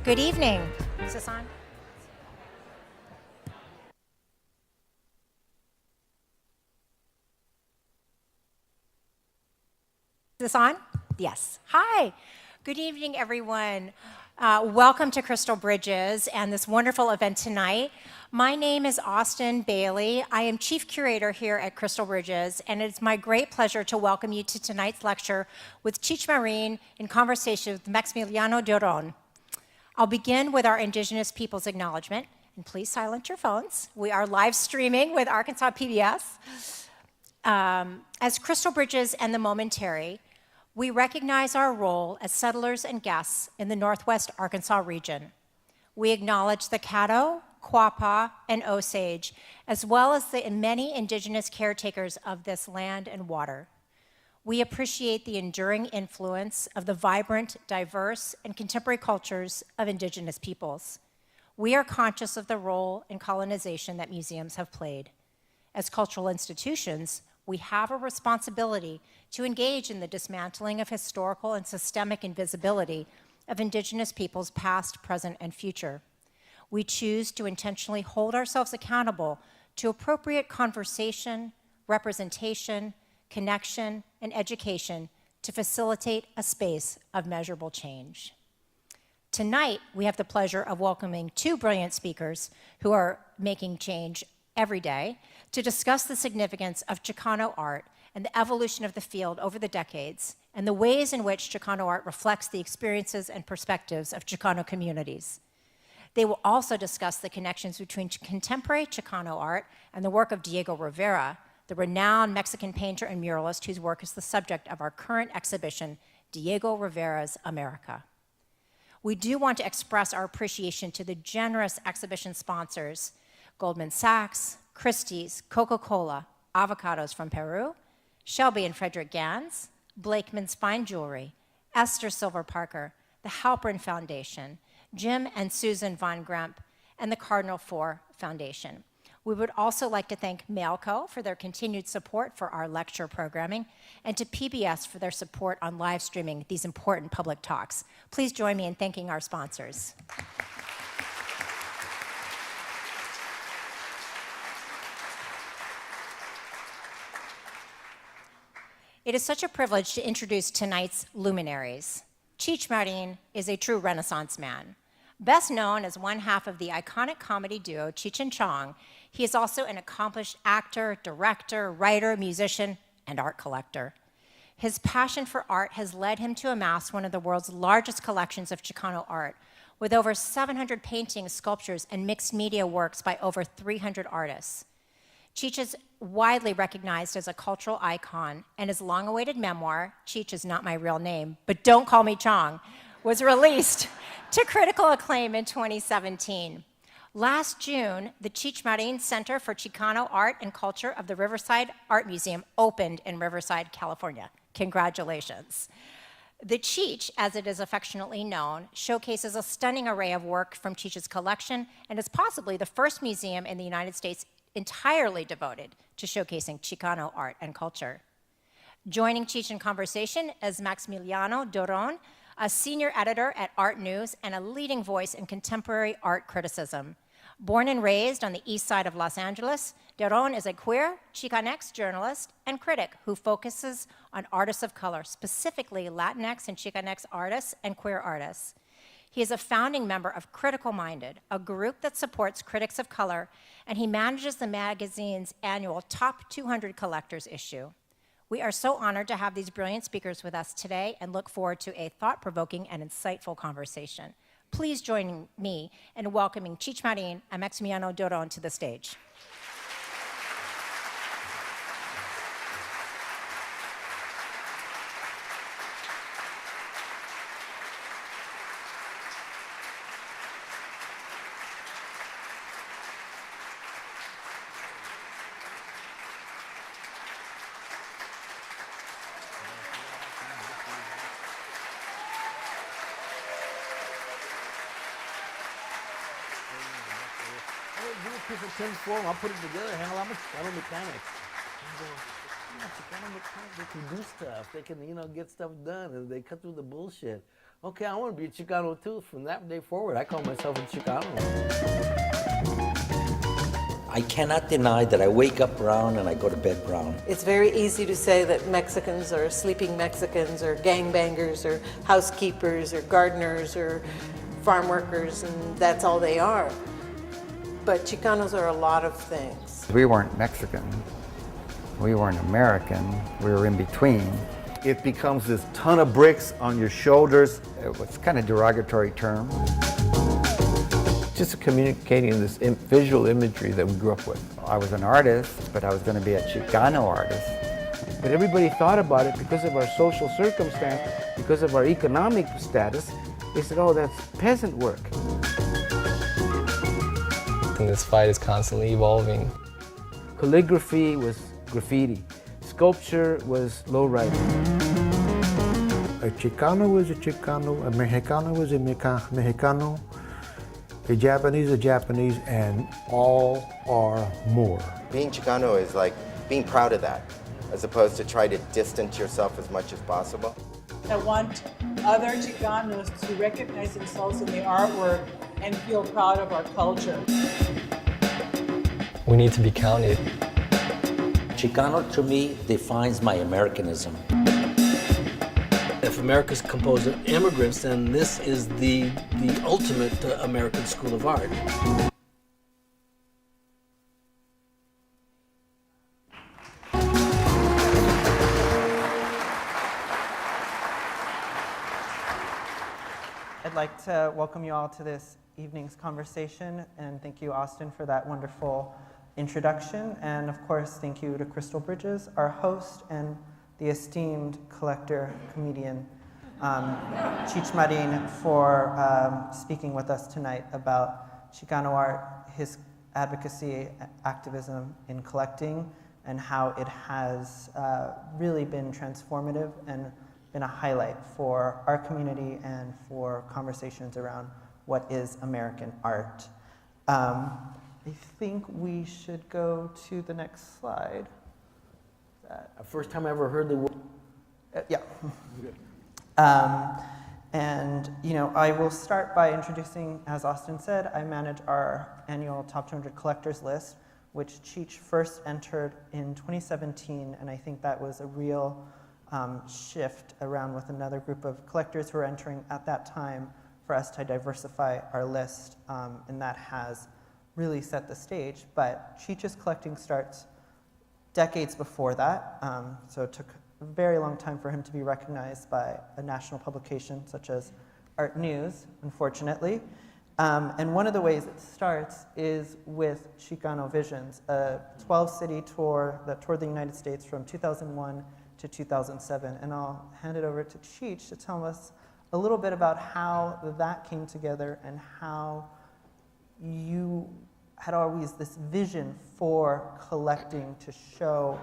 Good evening. Is this on? Is this on? Yes. Hi. Good evening, everyone. Welcome to Crystal Bridges and this wonderful event tonight. My name is Austin Bailey. I am Chief Curator here at Crystal Bridges, and it's my great pleasure to welcome you to tonight's lecture with Cheech Marin in conversation with Maximiliano Durón. I'll begin with our Indigenous peoples acknowledgement, and please silence your phones. We are live streaming with Arkansas PBS. As Crystal Bridges and the Momentary, we recognize our role as settlers and guests in the Northwest Arkansas region. We acknowledge the Caddo, Quapaw, and Osage, as well as the many Indigenous caretakers of this land and water. We appreciate the enduring influence of the vibrant, diverse, and contemporary cultures of Indigenous peoples. We are conscious of the role in colonization that museums have played. As cultural institutions, we have a responsibility to engage in the dismantling of historical and systemic invisibility of Indigenous peoples past, present, and future. We choose to intentionally hold ourselves accountable to appropriate conversation, representation, connection, and education to facilitate a space of measurable change. Tonight, we have the pleasure of welcoming two brilliant speakers who are making change every day to discuss the significance of Chicano art and the evolution of the field over the decades and the ways in which Chicano art reflects the experiences and perspectives of Chicano communities. They will also discuss the connections between contemporary Chicano art and the work of Diego Rivera, the renowned Mexican painter and muralist whose work is the subject of our current exhibition, Diego Rivera's America. We do want to express our appreciation to the generous exhibition sponsors, Goldman Sachs, Christie's, Coca-Cola, Avocados from Peru, Shelby and Frederick Gans, Blakeman's Fine Jewelry, Esther Silver Parker, the Halpern Foundation, Jim and Susan Von Gremp, and the Cardinal Four Foundation. We would also like to thank Mailco for their continued support for our lecture programming, and to PBS for their support on live streaming these important public talks. Please join me in thanking our sponsors. It is such a privilege to introduce tonight's luminaries. Cheech Marin is a true Renaissance man. Best known as one half of the iconic comedy duo Cheech and Chong, he is also an accomplished actor, director, writer, musician, and art collector. His passion for art has led him to amass one of the world's largest collections of Chicano art, with over 700 paintings, sculptures, and mixed media works by over 300 artists. Cheech is widely recognized as a cultural icon, and his long-awaited memoir, Cheech is Not My Real Name, But Don't Call Me Chong, was released to critical acclaim in 2017. Last June, the Cheech Marin Center for Chicano Art and Culture of the Riverside Art Museum opened in Riverside, California. Congratulations. The Cheech, as it is affectionately known, showcases a stunning array of work from Cheech's collection and is possibly the first museum in the United States entirely devoted to showcasing Chicano art and culture. Joining Cheech in conversation is Maximiliano Durón, a senior editor at ARTnews and a leading voice in contemporary art criticism. Born and raised on the east side of Los Angeles, Durón is a queer, Chicanx journalist and critic who focuses on artists of color, specifically Latinx and Chicanx artists and queer artists. He is a founding member of Critical Minded, a group that supports critics of color, and he manages the magazine's annual Top 200 Collectors issue. We are so honored to have these brilliant speakers with us today and look forward to a thought-provoking and insightful conversation. Please join me in welcoming Cheech Marin and Maximiliano Durón to the stage. Piece of tin foil, I'll put it together, handle I'm a Chicano mechanic. Chicano mechanics, they can do stuff. They can, get stuff done, and they cut through the bullshit. Okay, I want to be a Chicano too. From that day forward, I call myself a Chicano. I cannot deny that I wake up brown and I go to bed brown. It's very easy to say that Mexicans are sleeping Mexicans or gangbangers or housekeepers or gardeners or farm workers, and that's all they are. But Chicanos are a lot of things. We weren't Mexican. We weren't American. We were in between. It becomes this ton of bricks on your shoulders. It was kind of derogatory term. Just communicating this visual imagery that we grew up with. I was an artist, but I was going to be a Chicano artist. But everybody thought about it because of our social circumstance, because of our economic status. They said, oh, that's peasant work. And this fight is constantly evolving. Calligraphy was graffiti. Sculpture was lowriding. A Chicano was a Chicano, a Mexicano was a Mexicano, a Japanese, and all are more. Being Chicano is like being proud of that, as opposed to try to distance yourself as much as possible. I want other Chicanos to recognize themselves in the artwork and feel proud of our culture. We need to be counted. Chicano to me defines my Americanism. If America's composed of immigrants, then this is the ultimate American school of art. I'd like to welcome you all to this evening's conversation, and thank you, Austin, for that wonderful introduction. And of course, thank you to Crystal Bridges, our host, and the esteemed collector, comedian, Cheech Marin, for speaking with us tonight about Chicano art, his advocacy, activism in collecting, and how it has really been transformative and been a highlight for our community and for conversations around what is American art. I think we should go to the next slide. First time I ever heard the word. Yeah. And you know, I will start by introducing, as Austin said, I manage our annual Top 200 Collectors list, which Cheech first entered in 2017, and I think that was a real shift around with another group of collectors who were entering at that time for us to diversify our list, and that has really set the stage. But Cheech's collecting starts decades before that, so it took a very long time for him to be recognized by a national publication such as ARTnews, unfortunately. And one of the ways it starts is with Chicano Visions, a 12-city tour that toured the United States from 2001 to 2007. And I'll hand it over to Cheech to tell us a little bit about how that came together and how you had always this vision for collecting to show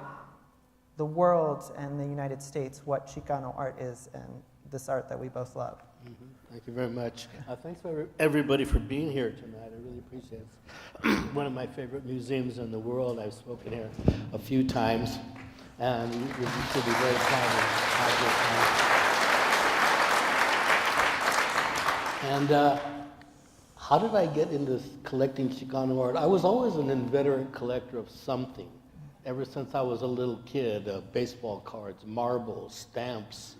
the world and the United States what Chicano art is and this art that we both love. Thank you very much. Thanks for everybody for being here tonight. I really appreciate it. It's one of my favorite museums in the world. I've spoken here a few times, and you should be very proud of how good. And how did I get into collecting Chicano art? I was always an inveterate collector of something. Ever since I was a little kid, baseball cards, marbles, stamps,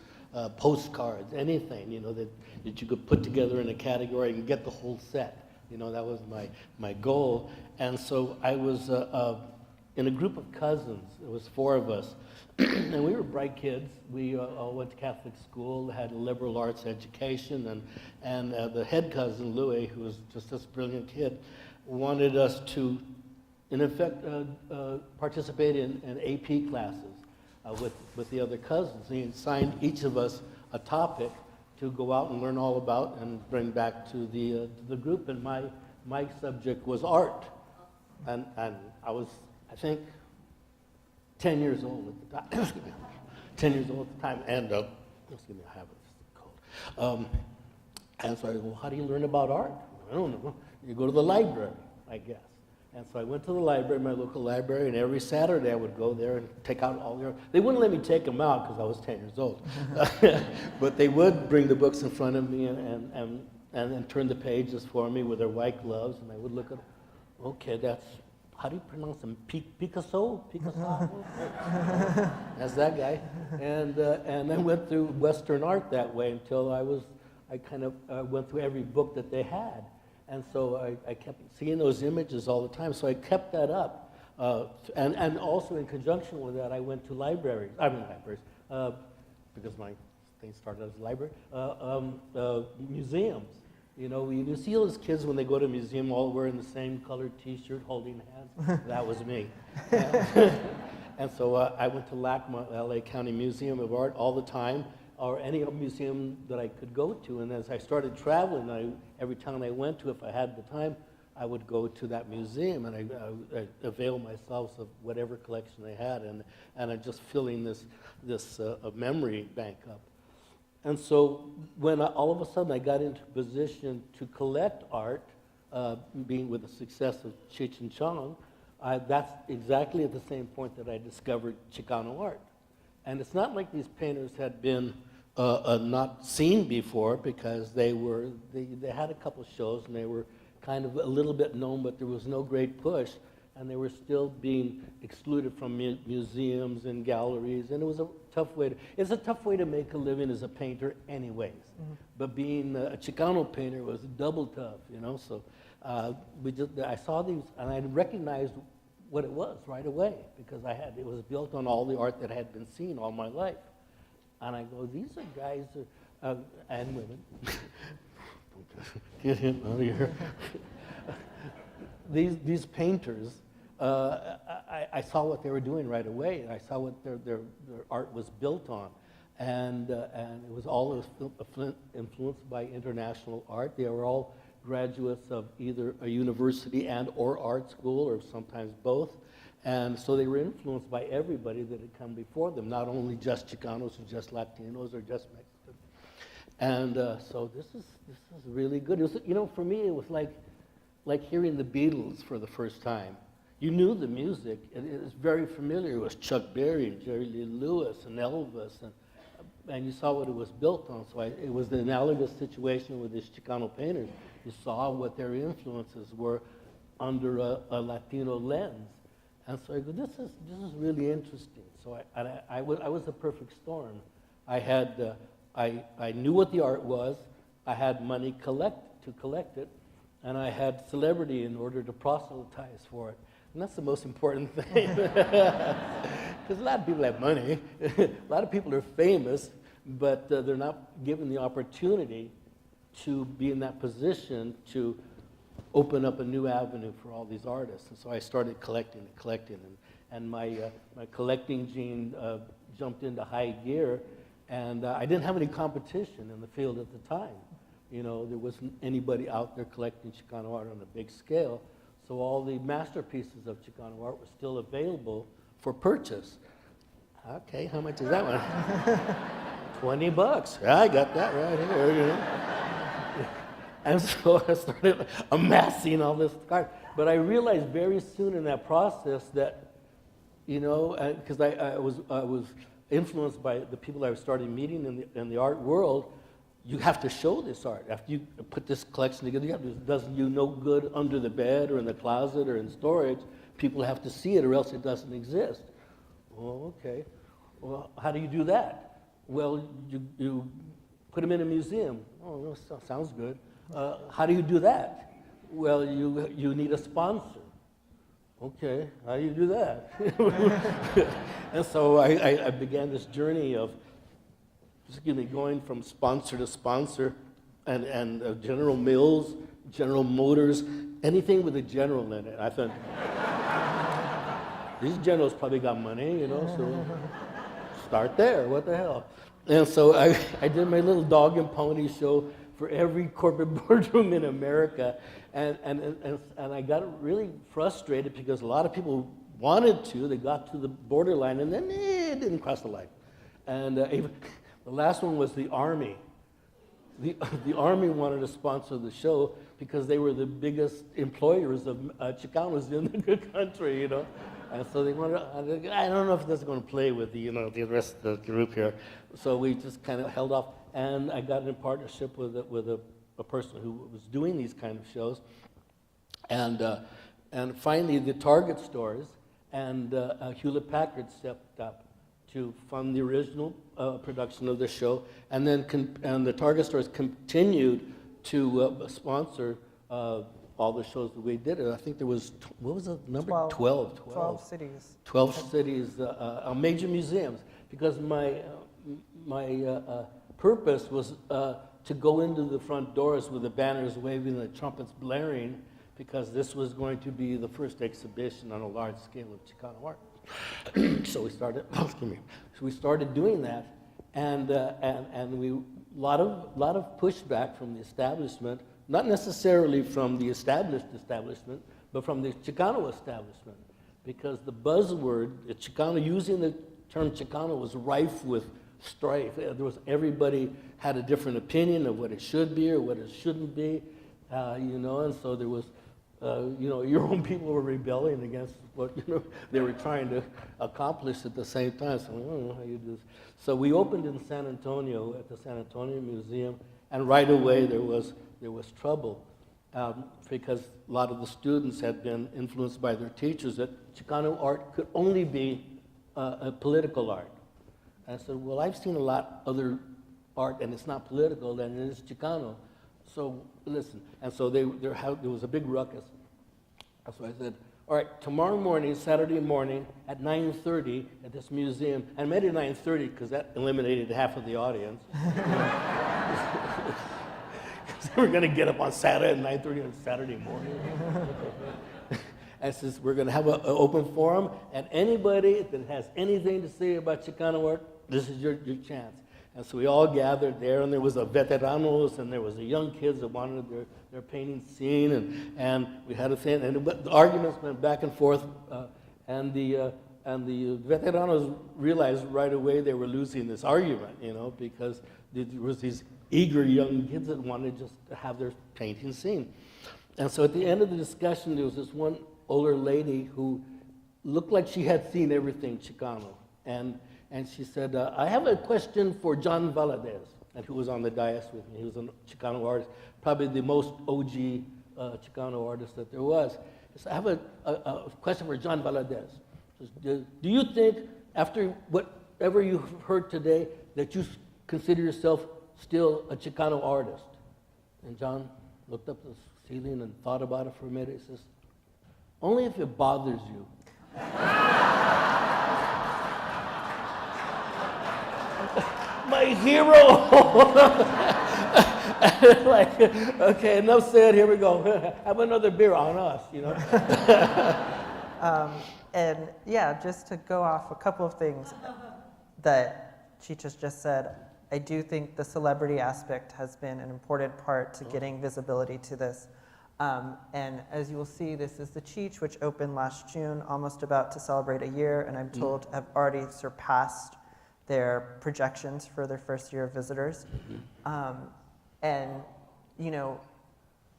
postcards, anything, you know, that you could put together in a category and get the whole set. You know, that was my goal. And so I was in a group of cousins. It was 4 of us. And we were bright kids. We all went to Catholic school, had a liberal arts education, and the head cousin, Louis, who was just this brilliant kid, wanted us to, in effect, participate in AP classes with the other cousins. He assigned each of us a topic to go out and learn all about and bring back to the group. And my subject was art, and I was, I think, 10 years old at the time. 10 years old at the time, and excuse me, I have a cold. And so I said, well, how do you learn about art? I don't know. You go to the library, I guess. And so I went to the library, my local library, and every Saturday I would go there and take out all their... They wouldn't let me take them out because I was 10 years old. But they would bring the books in front of me and then turn the pages for me with their white gloves, and I would look at, okay, that's... How do you pronounce them? Picasso? Picasso? That's that guy. And then went through Western art that way until I kind of went through every book that they had. And so I kept seeing those images all the time, so I kept that up. And also in conjunction with that, I went to libraries, because my thing started as a library, museums. You know, you see those kids when they go to a museum all wearing the same colored t-shirt, holding hands. That was me. And so I went to LACMA, LA County Museum of Art, all the time, or any museum that I could go to. And as I started traveling, every town I went to, if I had the time, I would go to that museum, and I avail myself of whatever collection they had, and I'm just filling this memory bank up. And so when all of a sudden I got into a position to collect art, being with the success of Cheech and Chong, that's exactly at the same point that I discovered Chicano art. And it's not like these painters had been not seen before, because they had a couple shows and they were kind of a little bit known, but there was no great push, and they were still being excluded from museums and galleries, and it was a tough way to make a living as a painter anyways. Mm-hmm. But being a Chicano painter was double tough, you know, so I saw these, and I recognized what it was right away, because it was built on all the art that I had been seeing all my life. And I go, these are guys, and women, get him out of here. These painters, I saw what they were doing right away, and I saw what their art was built on. And it was all influenced by international art. They were all graduates of either a university or art school, or sometimes both. And so they were influenced by everybody that had come before them, not only just Chicanos or just Latinos or just Mexicans. And so this is really good. It was, you know, for me, it was like hearing the Beatles for the first time. You knew the music, and it was very familiar. It was Chuck Berry and Jerry Lee Lewis and Elvis, and you saw what it was built on. So it was the analogous situation with these Chicano painters. You saw what their influences were under a Latino lens. And so I go, this is really interesting. So I was a perfect storm. I knew what the art was. I had money to collect it, and I had celebrity in order to proselytize for it. And that's the most important thing. Because a lot of people have money. A lot of people are famous, but they're not given the opportunity to be in that position to open up a new avenue for all these artists. And so I started collecting, and my collecting gene jumped into high gear, and I didn't have any competition in the field at the time. You know, there wasn't anybody out there collecting Chicano art on a big scale, so all the masterpieces of Chicano art were still available for purchase. Okay, how much is that one? $20. Yeah, I got that right here, you know. And so I started amassing all this art. But I realized very soon in that process that, you know, because I was influenced by the people I started meeting in the art world. You have to show this art. After you put this collection together, it does you no good under the bed or in the closet or in storage. People have to see it, or else it doesn't exist. Oh, okay. Well, how do you do that? Well, you put them in a museum. Oh, well, sounds good. How do you do that? Well, you need a sponsor. Okay, how do you do that? And so I began this journey of going from sponsor to sponsor, and General Mills, General Motors, anything with a general in it. I thought, these generals probably got money, you know, so start there, what the hell? And so I did my little dog and pony show for every corporate boardroom in America, and I got really frustrated because a lot of people wanted to, they got to the borderline, and then it didn't cross the line. And even the last one was the Army. the Army wanted to sponsor the show because they were the biggest employers of Chicanos in the country, you know. And so they wanted, I don't know if this is going to play with the, you know, the rest of the group here. So we just kind of held off, and I got in partnership with a person who was doing these kind of shows. And finally, the Target stores and Hewlett-Packard stepped up to fund the original production of the show, and then the Target stores continued to sponsor all the shows that we did. I think there was, what was the number? 12 cities. 12 cities, major museums, because my purpose was to go into the front doors with the banners waving and the trumpets blaring, because this was going to be the first exhibition on a large scale of Chicano art. So we started, we started doing that, and we lot of pushback from the establishment, not necessarily from the established establishment, but from the Chicano establishment, because the buzzword, Chicano, using the term Chicano was rife with strife. Everybody had a different opinion of what it should be or what it shouldn't be, you know, and so there was, you know, your own people were rebelling against what, you know, they were trying to accomplish at the same time. So I don't know how you do this. So we opened in San Antonio at the San Antonio Museum, and right away there was trouble because a lot of the students had been influenced by their teachers that Chicano art could only be a political art. And I said, well, I've seen a lot other art, and it's not political, and it is Chicano. So listen, and so there was a big ruckus. So I said, all right, tomorrow morning, Saturday morning, at 9:30 at this museum, and I made it 9:30 because that eliminated half of the audience. They were going to get up on Saturday at 9:30 on Saturday morning. And says, we're going to have an open forum, and anybody that has anything to say about Chicano art, this is your chance. And so we all gathered there, and there was a veteranos, and there was the young kids that wanted their painting seen, and we had a thing, and the arguments went back and forth, and the veteranos realized right away they were losing this argument, you know, because there was these eager young kids that wanted just to have their painting seen. And so at the end of the discussion, there was this one older lady who looked like she had seen everything Chicano, and she said, I have a question for John Valadez, and who was on the dais with me. He was a Chicano artist, probably the most OG Chicano artist that there was. He said, I have a question for John Valadez. He says, do you think, after whatever you've heard today, that you consider yourself still a Chicano artist? And John looked up at the ceiling and thought about it for a minute. He says, only if it bothers you. My hero! Like, okay, enough said, here we go. Have another beer on us, you know? And yeah, just to go off a couple of things that Cheech has just said, I do think the celebrity aspect has been an important part to getting visibility to this. And as you will see, this is the Cheech, which opened last June, almost about to celebrate a year, and I'm told have already surpassed their projections for their first year of visitors. And, you know,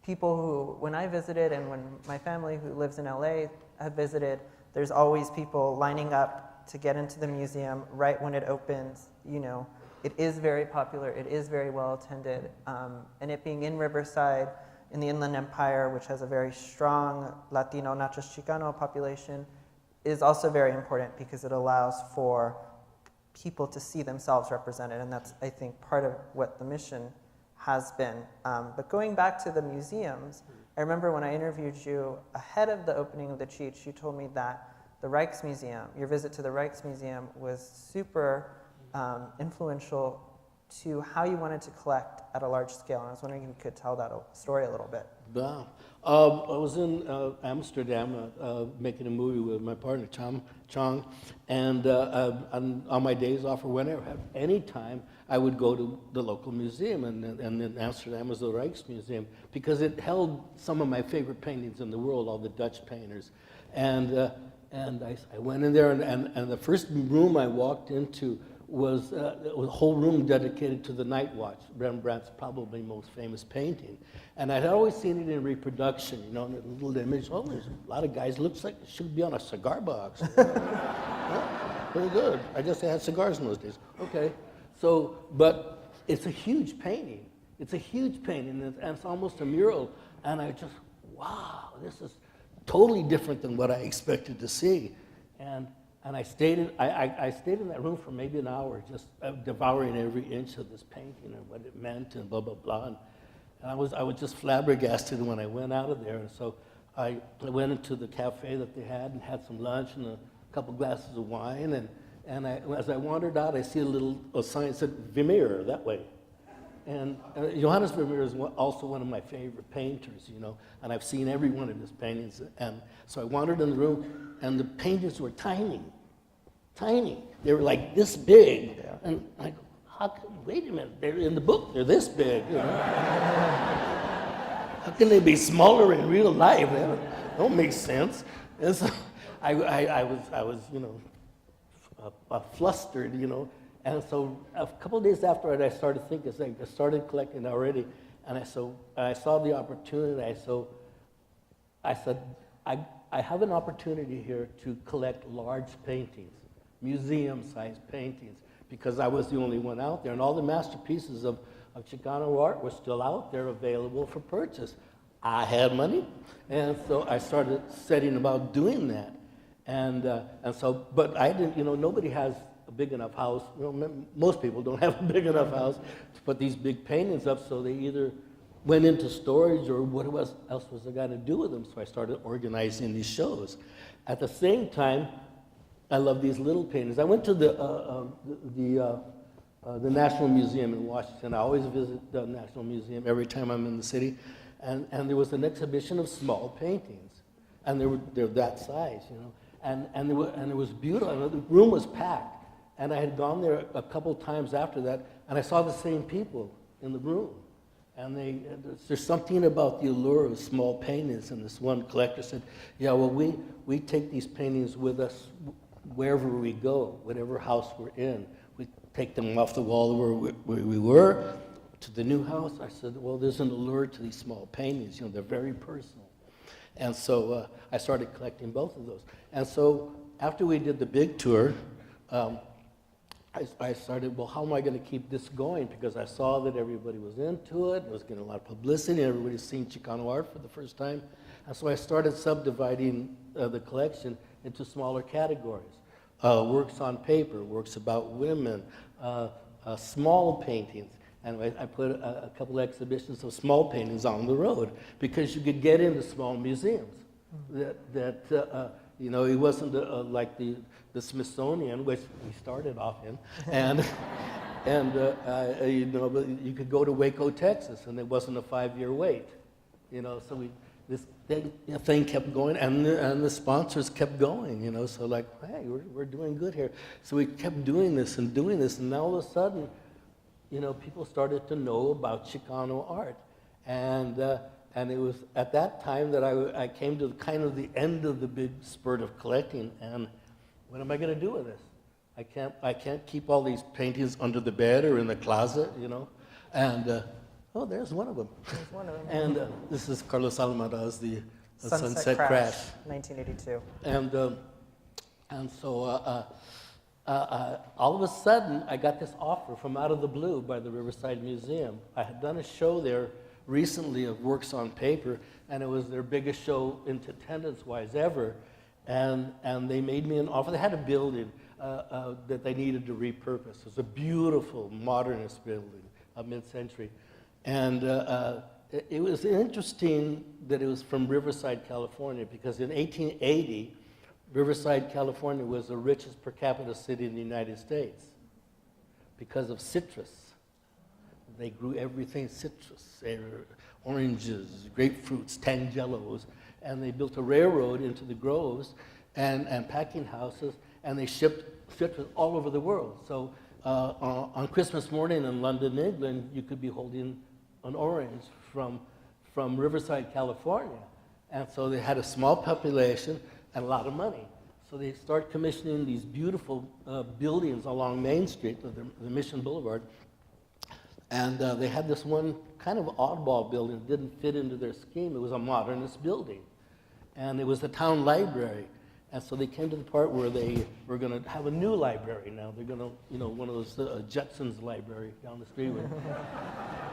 people who, when I visited and when my family who lives in LA have visited, there's always people lining up to get into the museum right when it opens. You know, it is very popular, it is very well attended, and it being in Riverside, in the Inland Empire, which has a very strong Latino, not just Chicano population, is also very important because it allows for people to see themselves represented, and that's, I think, part of what the mission has been. But going back to the museums, I remember when I interviewed you ahead of the opening of the Cheech, you told me that the Rijksmuseum, your visit to the Rijksmuseum was super influential to how you wanted to collect at a large scale, and I was wondering if you could tell that story a little bit. Yeah. I was in Amsterdam making a movie with my partner, Chong, and on my days off or whenever, any time, I would go to the local museum, and in Amsterdam was the Rijksmuseum, because it held some of my favorite paintings in the world, all the Dutch painters. And I went in there, and the first room I walked into was a whole room dedicated to the Night Watch, Rembrandt's probably most famous painting. And I'd always seen it in reproduction, you know, in a little image. Oh, there's a lot of guys, looks like it should be on a cigar box. Pretty good. I guess they had cigars in those days. Okay. So, but it's a huge painting. It's a huge painting, and it's almost a mural. And I just, wow, this is totally different than what I expected to see. And I stayed in that room for maybe an hour, just devouring every inch of this painting and what it meant and blah, blah, blah. And I was just flabbergasted when I went out of there. And so I went into the cafe that they had and had some lunch and a couple glasses of wine. And as I wandered out, I see a sign that said Vermeer that way. And Johannes Vermeer is also one of my favorite painters, you know, and I've seen every one of his paintings. And so I wandered in the room, and the paintings were tiny, tiny. They were like this big. Yeah. And I go, wait a minute, they're in the book, they're this big, you know. How can they be smaller in real life? That don't make sense. And so I was, you know, flustered, you know. And so a couple of days after it, I started thinking, I started collecting already, and I saw the opportunity. I said, I have an opportunity here to collect large paintings, museum-sized paintings, because I was the only one out there, and all the masterpieces of Chicano art were still out there available for purchase. I had money, and so I started setting about doing that. And so, but I didn't, you know, nobody has a big enough house. You know, most people don't have a big enough house to put these big paintings up, so they either went into storage or what else was I going to do with them? So I started organizing these shows. At the same time, I love these little paintings. I went to the National Museum in Washington. I always visit the National Museum every time I'm in the city, and there was an exhibition of small paintings, and they're that size, you know, and it was beautiful. And the room was packed. And I had gone there a couple times after that, and I saw the same people in the room. And there's something about the allure of small paintings. And this one collector said, yeah, well, we take these paintings with us wherever we go, whatever house we're in. We take them off the wall where we were to the new house. I said, well, there's an allure to these small paintings. You know, they're very personal. And so I started collecting both of those. And so after we did the big tour, I started, well, how am I going to keep this going? Because I saw that everybody was into it, it was getting a lot of publicity, and everybody's seeing Chicano art for the first time. And so I started subdividing the collection into smaller categories. Works on paper, works about women, small paintings. And I put a couple of exhibitions of small paintings on the road because you could get into small museums. You know, it wasn't like the Smithsonian, which we started off in, and you know, but you could go to Waco, Texas, and there wasn't a 5-year wait. You know, so this thing kept going, and the sponsors kept going. You know, so like, hey, we're doing good here. So we kept doing this, and now all of a sudden, you know, people started to know about Chicano art, and it was at that time that I came to kind of the end of the big spurt of collecting, and what am I going to do with this? I can't keep all these paintings under the bed or in the closet, you know. And oh, there's one of them. There's one of them. And this is Carlos Almada's The Sunset Crash, 1982. And so all of a sudden, I got this offer from out of the blue by the Riverside Museum. I had done a show there recently of works on paper, and it was their biggest show into attendance-wise ever. And they made me an offer. They had a building that they needed to repurpose. It was a beautiful modernist building, mid-century. And it was interesting that it was from Riverside, California, because in 1880, Riverside, California was the richest per capita city in the United States because of citrus. They grew everything citrus, oranges, grapefruits, tangelos, and they built a railroad into the groves and packing houses, and they shipped citrus all over the world. So on Christmas morning in London, England, you could be holding an orange from Riverside, California. And so they had a small population and a lot of money. So they start commissioning these beautiful buildings along Main Street, the Mission Boulevard. And they had this one kind of oddball building that didn't fit into their scheme. It was a modernist building. And it was the town library. And so they came to the part where they were going to have a new library now. They're going to, you know, one of those Jetsons library down the street with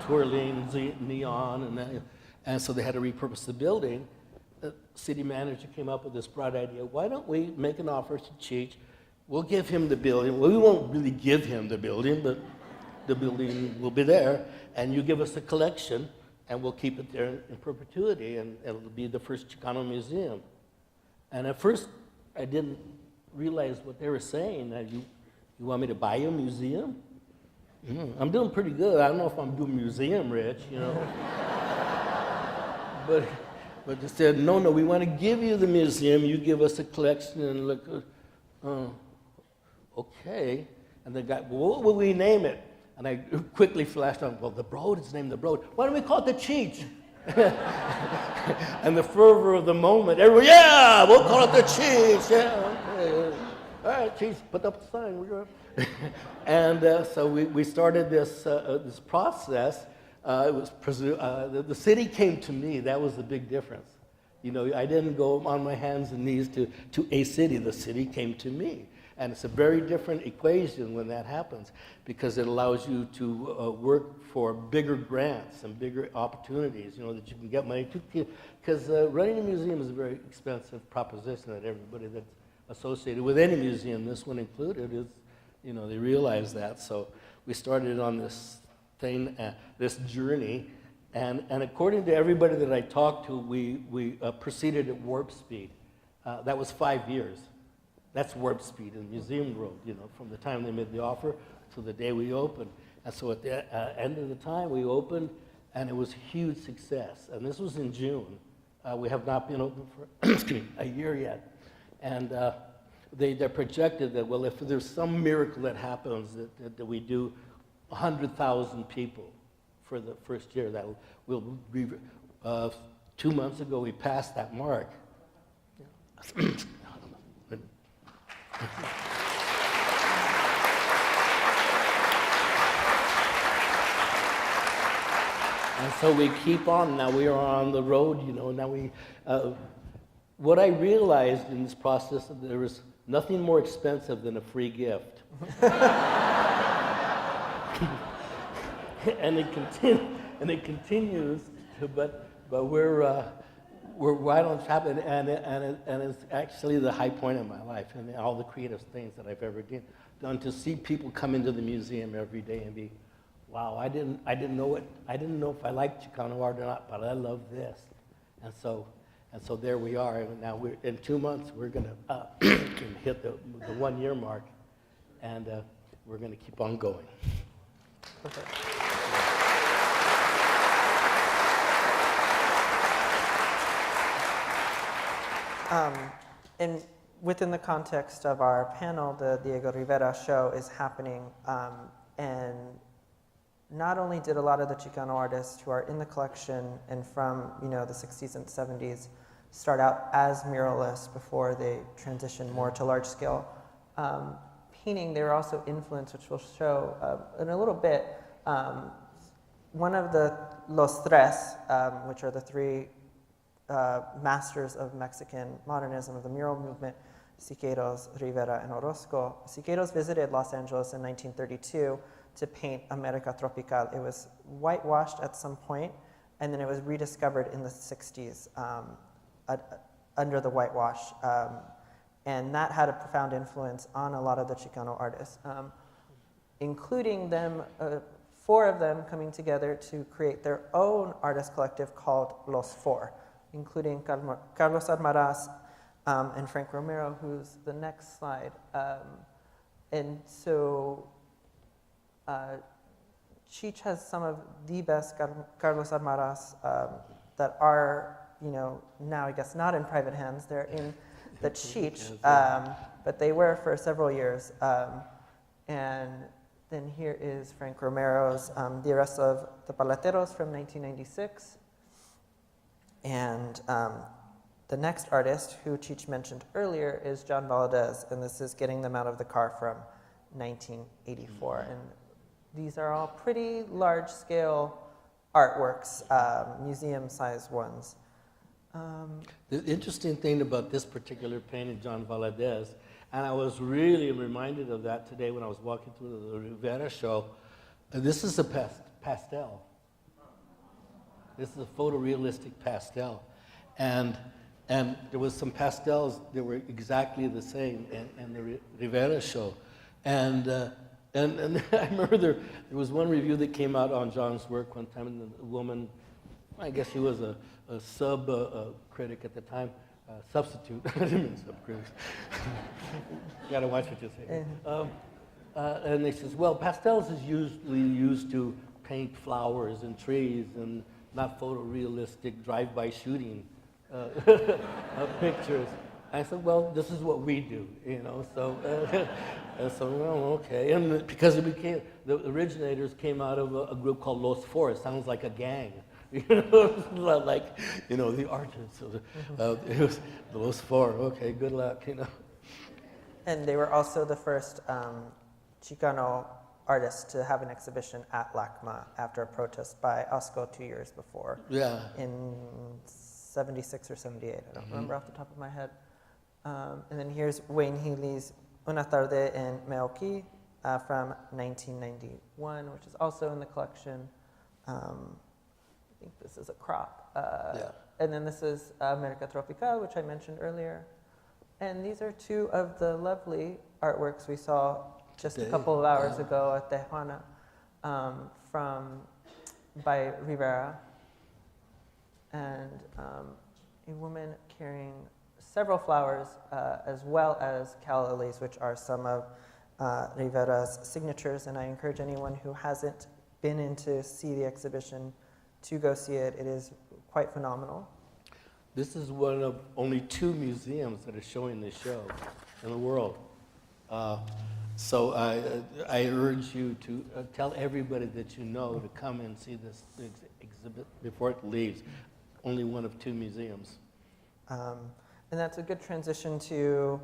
twirling neon and that. And so they had to repurpose the building. The city manager came up with this bright idea. Why don't we make an offer to Cheech? We'll give him the building. Well, we won't really give him the building, but the building will be there. And you give us a collection, and we'll keep it there in perpetuity, and it'll be the first Chicano museum. And at first, I didn't realize what they were saying. That you want me to buy you a museum? I'm doing pretty good. I don't know if I'm doing museum rich, you know. But they said, no, we want to give you the museum. You give us a collection and look. Okay. And the guy, well, what will we name it? And I quickly flashed on, well, the Broad is named the Broad. Why don't we call it the Cheech? And the fervor of the moment, everyone, yeah, we'll call it the Cheech. Yeah, okay. All right, Cheech, put up the sign. And so we started this process. It was the city came to me. That was the big difference. You know, I didn't go on my hands and knees to a city. The city came to me. And it's a very different equation when that happens, because it allows you to work for bigger grants and bigger opportunities, you know, that you can get money to. Because running a museum is a very expensive proposition that everybody that's associated with any museum, this one included, is, you know, they realize that. So we started on this thing, this journey, and according to everybody that I talked to, we proceeded at warp speed. That was 5 years. That's warp speed in the museum world, you know, from the time they made the offer to the day we opened. And so at the end of the time, we opened, and it was a huge success. And this was in June. We have not been open for a year yet. And they projected that, well, if there's some miracle that happens, that we do 100,000 people for the first year, that will be, 2 months ago, we passed that mark. And so we keep on. Now we are on the road, you know. Now what I realized in this process, that there was nothing more expensive than a free gift. and it continues. But we're right on top, and it's actually the high point of my life, and all the creative things that I've ever done. To see people come into the museum every day and be, wow, I didn't know if I liked Chicano art or not, but I love this, and so there we are. And now in 2 months we're gonna hit the 1 year mark, and we're gonna keep on going. Perfect. And within the context of our panel, the Diego Rivera show is happening, and not only did a lot of the Chicano artists who are in the collection and from, you know, the 60s and 70s start out as muralists before they transition more to large-scale painting, they were also influenced, which we'll show in a little bit. One of the Los Tres, which are the three masters of Mexican modernism, of the mural movement, Siqueiros, Rivera, and Orozco. Siqueiros visited Los Angeles in 1932 to paint America Tropical. It was whitewashed at some point, and then it was rediscovered in the 60s under the whitewash. And that had a profound influence on a lot of the Chicano artists, including them, 4 of them coming together to create their own artist collective called Los Four, including Carlos Almaraz and Frank Romero, who's the next slide. And so Cheech has some of the best Carlos Almaraz that are, you know, now I guess not in private hands. They're in the Cheech, but they were for several years. And then here is Frank Romero's The Arrest of the Paleteros from 1996. And the next artist, who Cheech mentioned earlier, is John Valadez, and this is Getting Them Out of the Car from 1984. And these are all pretty large-scale artworks, museum-sized ones. The interesting thing about this particular painting, John Valadez, and I was really reminded of that today when I was walking through the Rivera show. This is a pastel. This is a photorealistic pastel. And there was some pastels that were exactly the same in the Rivera show. And I remember there was one review that came out on John's work one time, and the woman, I guess she was a sub-critic at the time, substitute. I didn't mean sub-critic. You gotta watch what you say. And they says, well, pastels is usually used to paint flowers and trees and not photorealistic drive-by shooting pictures. I said, well, this is what we do, you know, so, well, okay. And because it became, the originators came out of a group called Los Four. It sounds like a gang, you know, like, you know, the artists. It was the Los Four, okay, good luck, you know. And they were also the first Chicano artists to have an exhibition at LACMA after a protest by OSCO 2 years before. Yeah. In 76 or 78, I don't remember off the top of my head. And then here's Wayne Healy's Una Tarde en Meoki from 1991, which is also in the collection. I think this is a crop. And then this is America Tropical, which I mentioned earlier. And these are two of the lovely artworks we saw just a couple of hours ago at Tijuana by Rivera. And a woman carrying several flowers, as well as calla lilies, which are some of Rivera's signatures. And I encourage anyone who hasn't been in to see the exhibition to go see it. It is quite phenomenal. This is one of only 2 museums that are showing this show in the world. So I urge you to tell everybody that you know to come and see this exhibit before it leaves. Only one of 2 museums. And that's a good transition to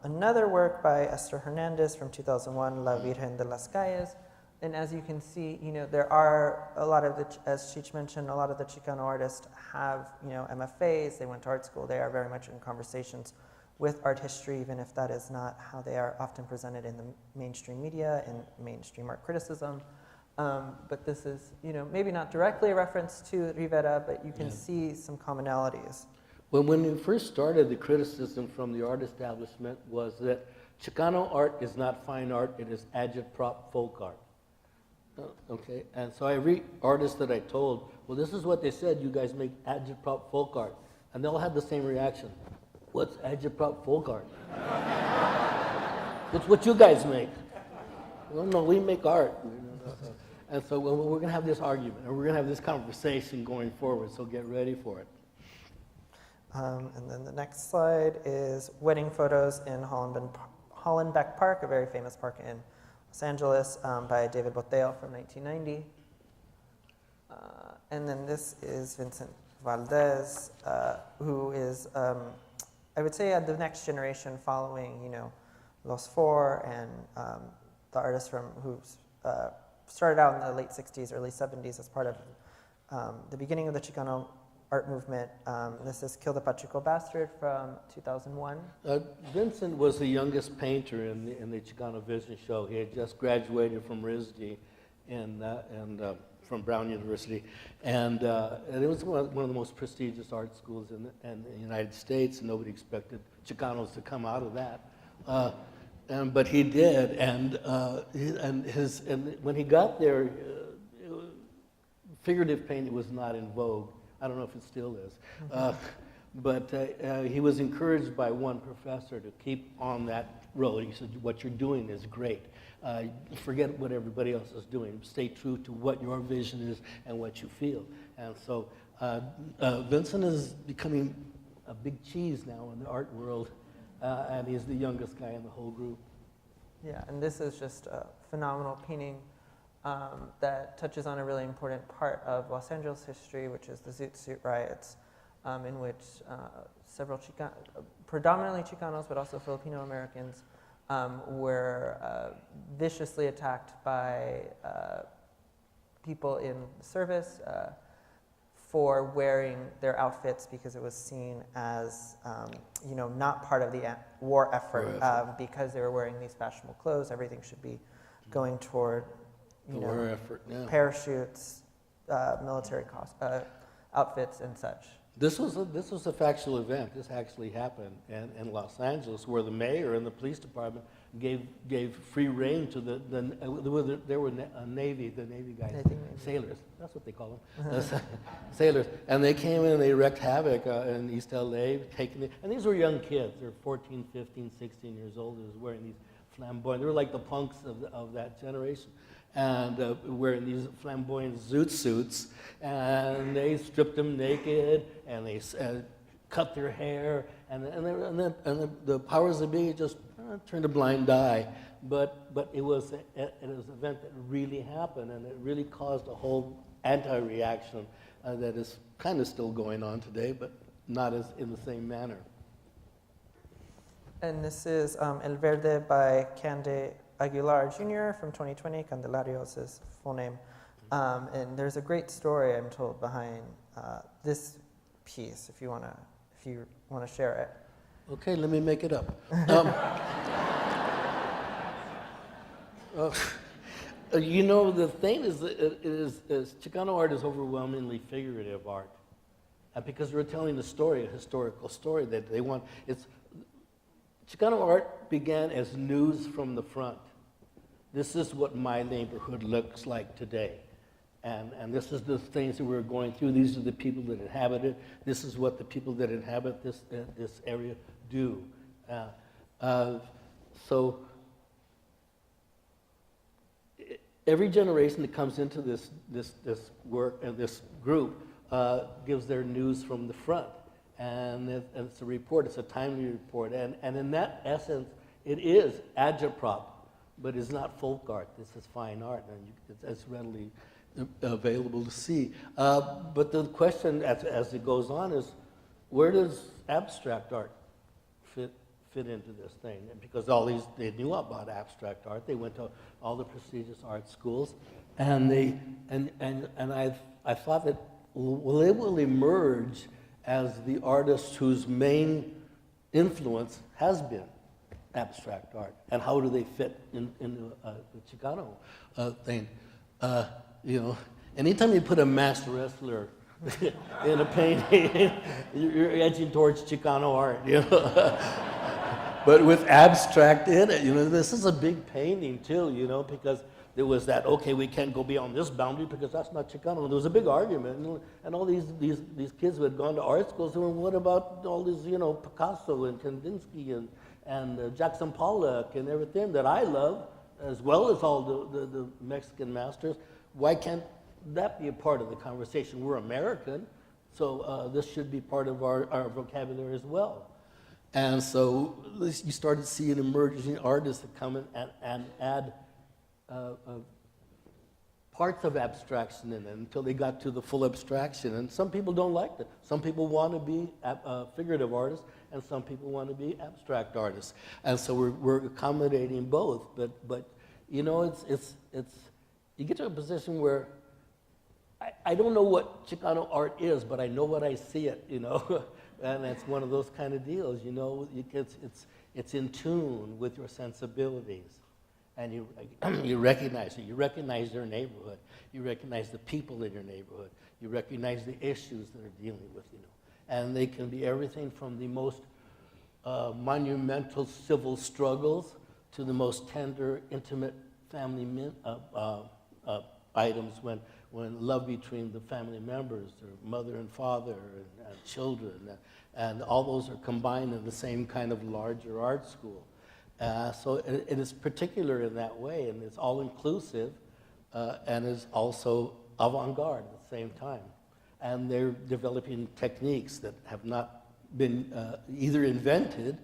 another work by Esther Hernandez from 2001, La Virgen de las Calles. And as you can see, you know, there are a lot of the, as Cheech mentioned, a lot of the Chicano artists have, you know, MFAs, they went to art school, they are very much in conversations with art history, even if that is not how they are often presented in the mainstream media and mainstream art criticism. But this is, you know, maybe not directly a reference to Rivera, but you can see some commonalities. When we first started, the criticism from the art establishment was that Chicano art is not fine art, it is agitprop folk art. Okay, and so every artist that I told, well, this is what they said, you guys make agitprop folk art. And they all had the same reaction. What's agitprop folk art? It's what you guys make. Well, no, we make art. And so we're going to have this argument, and we're going to have this conversation going forward, so get ready for it. And then the next slide is wedding photos in Hollenbeck Park, a very famous park in Los Angeles, by David Boteo from 1990. And then this is Vincent Valdez, who is, I would say, the next generation following, you know, Los Four and the artists from who started out in the late 60s, early 70s as part of the beginning of the Chicano art movement. This is Kill the Pachuco Bastard from 2001. Vincent was the youngest painter in the Chicano Vision Show. He had just graduated from RISD and from Brown University. And it was one of the most prestigious art schools in the United States, and nobody expected Chicanos to come out of that. But he did, and when he got there, figurative painting was not in vogue. I don't know if it still is. But he was encouraged by one professor to keep on that road. He said, what you're doing is great. Forget what everybody else is doing. Stay true to what your vision is and what you feel. And so Vincent is becoming a big cheese now in the art world, and he's the youngest guy in the whole group. Yeah, and this is just a phenomenal painting that touches on a really important part of Los Angeles history, which is the Zoot Suit riots. in which several predominantly Chicanos, but also Filipino Americans, were viciously attacked by people in service for wearing their outfits because it was seen as, not part of the war effort, because they were wearing these fashionable clothes. Everything should be going toward, war effort, yeah. Parachutes, military outfits, and such. This was a factual event. This actually happened in Los Angeles, where the mayor and the police department gave free rein to there were Navy guys, sailors. That's what they call them, sailors. And they came in and they wreaked havoc in East LA, and these were young kids. They're 14, 15, 16 years old. They were wearing these flamboyant. They were like the punks of that generation. And wearing these flamboyant zoot suits, and they stripped them naked, and they cut their hair, and the powers that be just turned a blind eye. But it was an event that really happened, and it really caused a whole anti-reaction that is kind of still going on today, but not as in the same manner. And this is El Verde by Cande Aguilar Jr. from 2020. Candelario is his full name. And there's a great story, I'm told, behind this piece, if you want to share it. Okay, let me make it up. The thing is Chicano art is overwhelmingly figurative art. Because we're telling a historical story that they want. Chicano art began as news from the front. This is what my neighborhood looks like today. And this is the things that we're going through. These are the people that inhabit it. This is what the people that inhabit this area do. So every generation that comes into this work and this group gives their news from the front. And it's a report, it's a timely report. And in that essence, it is agitprop, but it's not folk art. This is fine art, and it's readily available to see. But the question as it goes on is, where does abstract art fit into this thing? And because they knew about abstract art. They went to all the prestigious art schools, and I thought that they will emerge as the artists whose main influence has been abstract art. And how do they fit into the Chicano thing? Anytime you put a masked wrestler in a painting, you're edging towards Chicano art, But with abstract in it, this is a big painting too, because there was that, okay, we can't go beyond this boundary because that's not Chicano. There was a big argument, and all these kids who had gone to art schools were, what about all these, Picasso and Kandinsky and Jackson Pollock and everything that I love, as well as all the Mexican masters. Why can't that be a part of the conversation? We're American, so this should be part of our vocabulary as well. And so you started seeing emerging artists that come in and add parts of abstraction in it until they got to the full abstraction. And some people don't like that. Some people want to be figurative artists, and some people want to be abstract artists. And so we're accommodating both. But it's you get to a position where I don't know what Chicano art is, but I know what I see it, and it's one of those kind of deals, it's in tune with your sensibilities. And you recognize it. You recognize your neighborhood. You recognize the people in your neighborhood. You recognize the issues that are dealing with, And they can be everything from the most monumental civil struggles to the most tender, intimate family items when love between the family members, or mother and father and children, and all those are combined in the same kind of larger art school. So it is particular in that way, and it's all-inclusive, and is also avant-garde at the same time. And they're developing techniques that have not been either invented,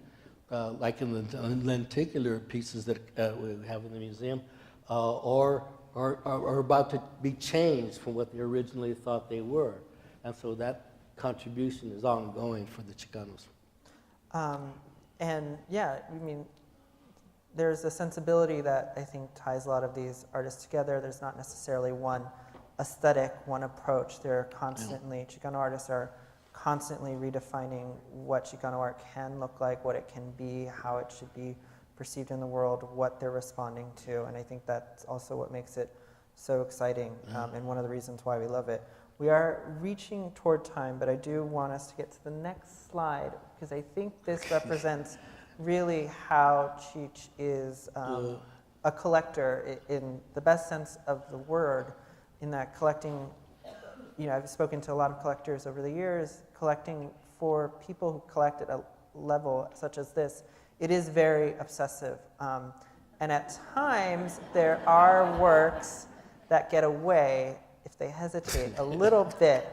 like in the lenticular pieces that we have in the museum, or are about to be changed from what they originally thought they were. And so that contribution is ongoing for the Chicanos. And yeah, I mean, there's a sensibility that I think ties a lot of these artists together. There's not necessarily one aesthetic, one approach. They're constantly, Chicano artists are constantly redefining what Chicano art can look like, what it can be, how it should be perceived in the world, what they're responding to. And I think that's also what makes it so exciting, and one of the reasons why we love it. We are reaching toward time, but I do want us to get to the next slide, because I think this represents really how Cheech is a collector in the best sense of the word, in that collecting, you know, I've spoken to a lot of collectors over the years, collecting for people who collect at a level such as this, it is very obsessive. And at times, there are works that get away, if they hesitate a little bit.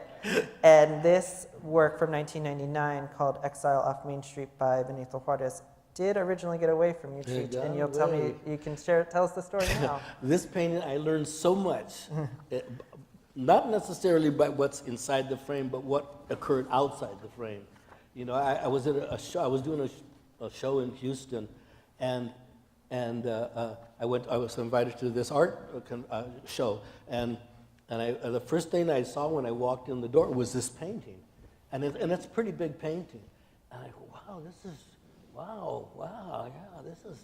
And this work from 1999 called Exile Off Main Street by Benito Juarez did originally get away from you, Cheech, and you'll tell me, you can tell us the story now. This painting, I learned so much, not necessarily by what's inside the frame, but what occurred outside the frame. You know, I was at a show, I was doing a show in Houston, and I was invited to this art show, and the first thing I saw when I walked in the door was this painting, and it's a pretty big painting, and I go, wow, this is, yeah, this is.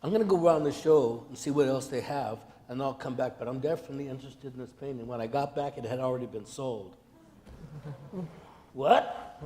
I'm gonna go around the show and see what else they have, and I'll come back. But I'm definitely interested in this painting. When I got back, it had already been sold. What?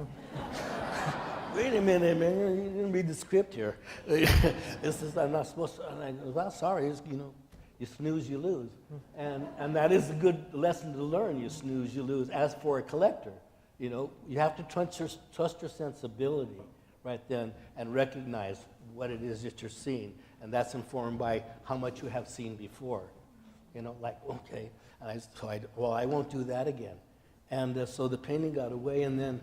Wait a minute, man, you didn't read the script here. This is, I'm not supposed to, and I go, well, sorry, you know, you snooze, you lose. And that is a good lesson to learn, you snooze, you lose. As for a collector, you know, you have to trust your sensibility right then and recognize what it is that you're seeing. And that's informed by how much you have seen before. You know, like, okay, well, I won't do that again. And so the painting got away, and then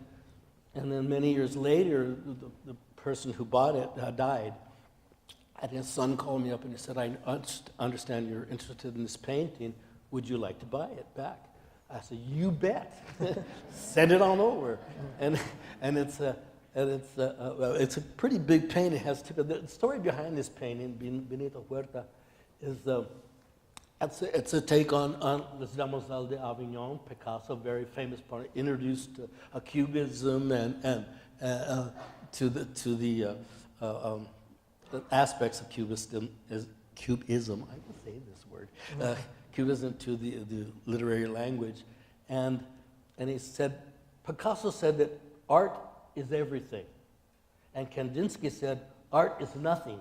many years later, the person who bought it died. And his son called me up and he said, I understand you're interested in this painting. Would you like to buy it back? I said, you bet. Send it on over. And it's a pretty big painting. It has the story behind this painting, Benito Huerta, is it's a take on Les Demoiselles d'Avignon, Picasso, very famous part, introduced Cubism and to the aspects of Cubism. I can say this word. Cubism to the literary language, and he said, Picasso said that art is everything, and Kandinsky said art is nothing.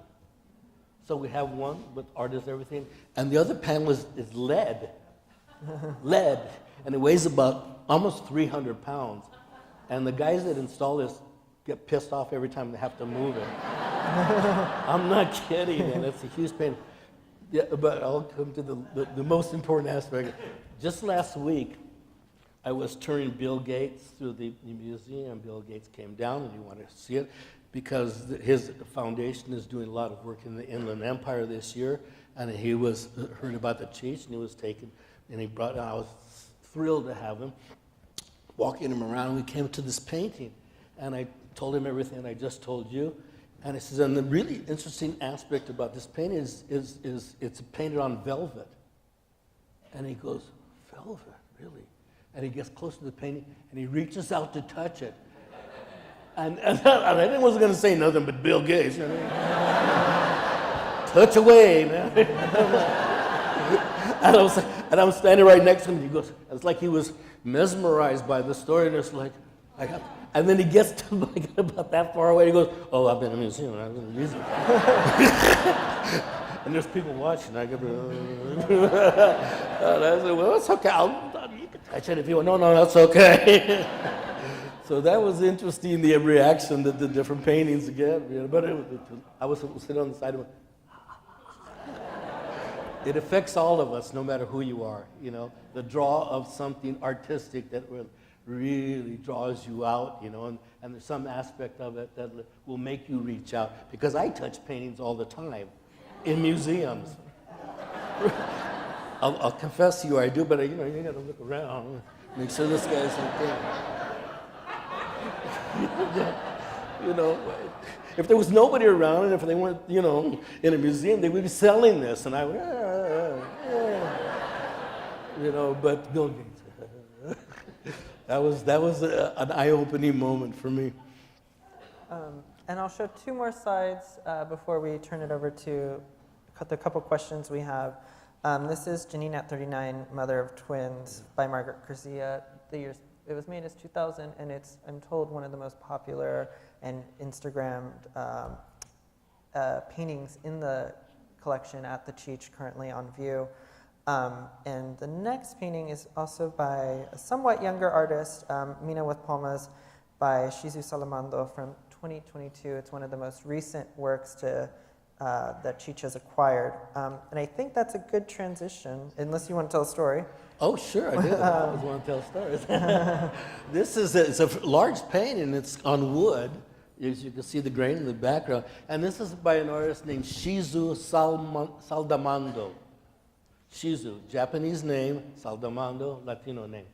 So we have one with art is everything, and the other panel is lead, and it weighs about almost 300 pounds, and the guys that install this get pissed off every time they have to move it. I'm not kidding, and it's a huge pain. Yeah, but I'll come to the most important aspect. Just last week, I was touring Bill Gates through the museum. Bill Gates came down and he wanted to see it because his foundation is doing a lot of work in the Inland Empire this year, and he heard about the Cheech, and he was taken, and I was thrilled to have him, walking him around. We came to this painting, and I told him everything I just told you. And he says, and the really interesting aspect about this painting is it's painted on velvet. And he goes, velvet, really? And he gets close to the painting, and he reaches out to touch it. And I wasn't going to say nothing but Bill Gates. You know? Touch away, man. And I was standing right next to him, and he goes, it's like he was mesmerized by the story, and it's like, and then he gets to like about that far away. He goes, "Oh, I've been in a museum. I've been in a museum." And there's people watching. I go, and I said, "Well, it's okay. You can touch it if you want." No, that's okay. So that was interesting. The reaction that the different paintings get. You know, but I was sitting on the side of it. It affects all of us, no matter who you are. You know, the draw of something artistic that really draws you out, you know, and there's some aspect of it that will make you reach out. Because I touch paintings all the time in museums. I'll confess to you, I do, but you know, you got to look around. Make sure this guy's okay. You know, if there was nobody around and if they weren't, you know, in a museum, they would be selling this. And I would, you know, but Bill Gates. That was an eye-opening moment for me. And I'll show two more slides before we turn it over to the couple questions we have. This is Janine at 39, Mother of Twins by Margaret Garcia. It was made as 2000, and it's, I'm told, one of the most popular and Instagrammed paintings in the collection at the Cheech, currently on view. And the next painting is also by a somewhat younger artist, Mina with Palmas, by Shizu Salamando from 2022. It's one of the most recent works that Cheech has acquired. And I think that's a good transition, unless you want to tell a story. Oh, sure, I do. I always want to tell stories. This is it's a large painting. It's on wood. As you can see the grain in the background. And this is by an artist named Shizu Saldamando. Shizu, Japanese name, Saldamando, Latino name,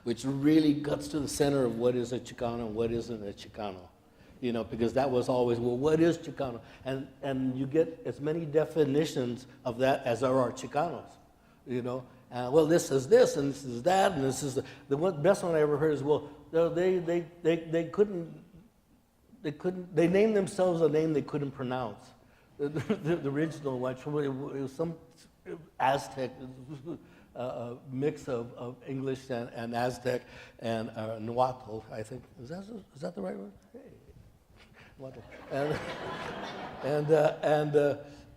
which really gets to the center of what is a Chicano and what isn't a Chicano. You know, because that was always, well, what is Chicano? And you get as many definitions of that as there are Chicanos, you know. Well, this is this, and this is that, and this is the best one I ever heard is, well, they named themselves a name they couldn't pronounce. The original one, it was some Aztec mix of English and Aztec and Nahuatl, I think. Is that the right word? Hey.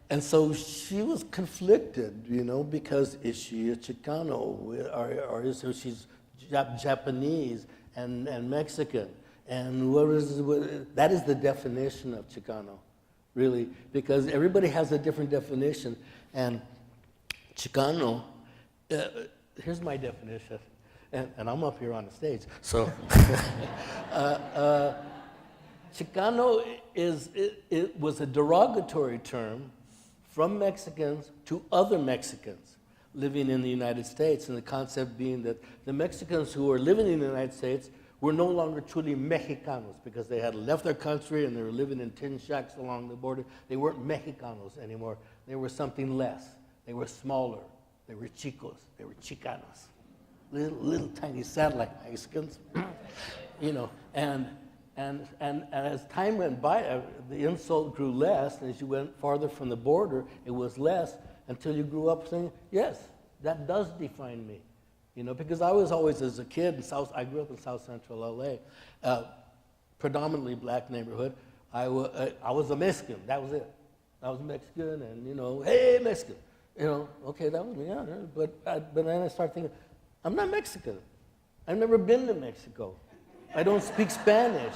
And so she was conflicted, you know, because is she a Chicano or is she's Japanese and Mexican? And that is the definition of Chicano, really, because everybody has a different definition. And Chicano, here's my definition, and I'm up here on the stage, so. Chicano it was a derogatory term from Mexicans to other Mexicans living in the United States, and the concept being that the Mexicans who were living in the United States were no longer truly Mexicanos because they had left their country and they were living in tin shacks along the border. They weren't Mexicanos anymore. They were something less. They were smaller. They were chicos. They were Chicanos. Little tiny satellite Mexicans, you know, and as time went by, the insult grew less, and as you went farther from the border, it was less, until you grew up saying, yes, that does define me. You know, because I was always, as a kid, I grew up in South Central LA, predominantly black neighborhood. I was a Mexican, that was it. I was Mexican, and, you know, hey, Mexican. You know, okay, that was me, yeah. But then I started thinking, I'm not Mexican. I've never been to Mexico. I don't speak Spanish,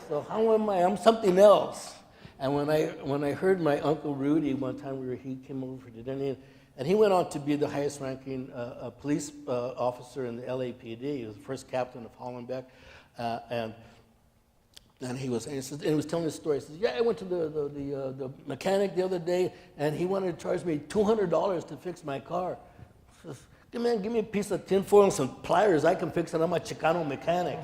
so how am I? I'm something else. And when I heard my Uncle Rudy one time, he came over for dinner, and he went on to be the highest-ranking police officer in the LAPD. He was the first captain of Hollenbeck, and he was telling his story. He says, "Yeah, I went to the mechanic the other day, and he wanted to charge me $200 to fix my car." He says, "Man, give me a piece of tinfoil and some pliers. I can fix it. I'm a Chicano mechanic."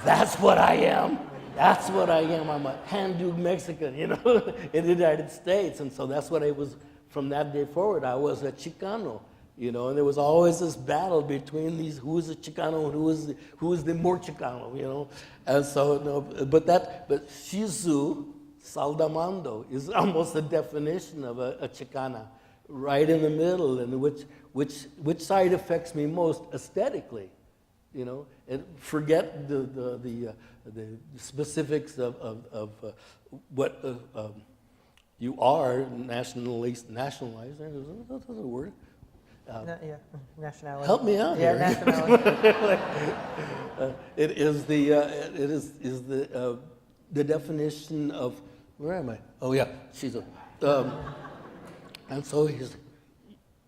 That's what I am. That's what I am. I'm a hand-do Mexican, you know, in the United States. And so that's what I was, from that day forward, I was a Chicano, you know, and there was always this battle between these, who is a Chicano and who is the more Chicano, you know. And so, no, but Shizu Saldamando is almost the definition of a Chicana, right in the middle, and which side affects me most aesthetically, you know, and forget the specifics of what you are nationalized. That's a word. Yeah, nationality. Help me out here. Yeah, nationality. It is the definition of, where am I? Oh yeah, she's a. And so he's,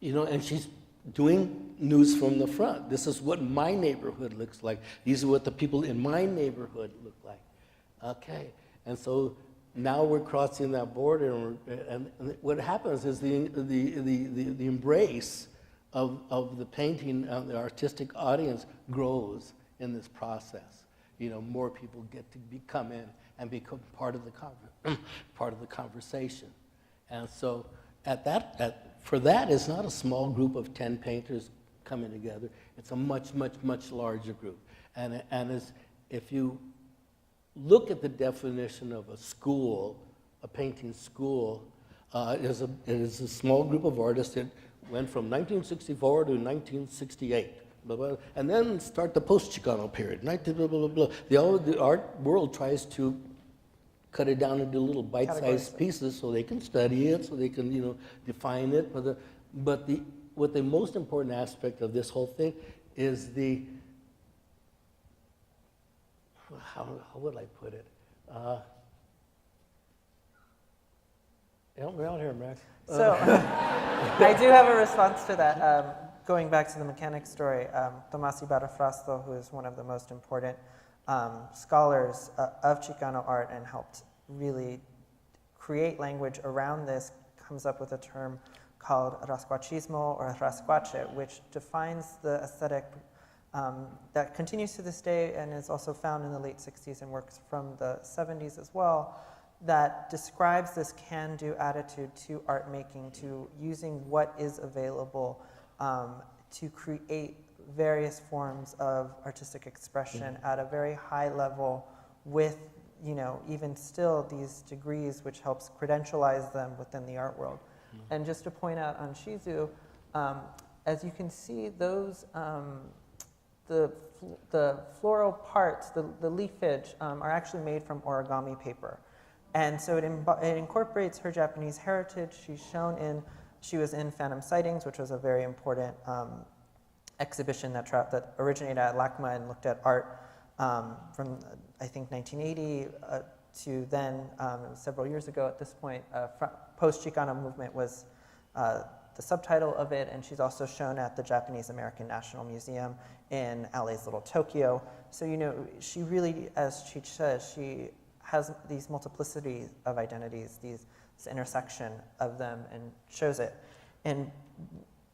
you know, and she's doing news from the front. This is what my neighborhood looks like. These are what the people in my neighborhood look like. Okay, and so now we're crossing that border, and what happens is the embrace of the painting, the artistic audience grows in this process. You know, more people get to come in and become part of the conversation. And so for that, it's not a small group of 10 painters coming together. It's a much, much, much larger group. And if you look at the definition of a school, a painting school, it is a small group of artists that went from 1964 to 1968. Blah, blah, and then start the post-Chicano period. Blah, blah, blah, blah. The art world tries to cut it down into little bite-sized pieces so they can study it, so they can, you know, define it. But the most important aspect of this whole thing is how would I put it? Help me out here, Max. So I do have a response to that. Going back to the mechanic story, Tomás Ibarra-Frasto, who is one of the most important scholars of Chicano art and helped really create language around this, comes up with a term called rascuachismo or rascuache, which defines the aesthetic that continues to this day and is also found in the late 60s and works from the 70s as well, that describes this can-do attitude to art making, to using what is available to create various forms of artistic expression at a very high level with, you know, even still these degrees, which helps credentialize them within the art world. And just to point out on Shizu, as you can see, those the floral parts, the leafage, are actually made from origami paper. And so it incorporates her Japanese heritage. She was in Phantom Sightings, which was a very important exhibition that originated at LACMA and looked at art from, I think, 1980 to then, several years ago at this point. Post-Chicano movement was the subtitle of it, and she's also shown at the Japanese American National Museum in LA's Little Tokyo. So, you know, she really, as Cheech says, she has these multiplicity of identities, this intersection of them, and shows it. And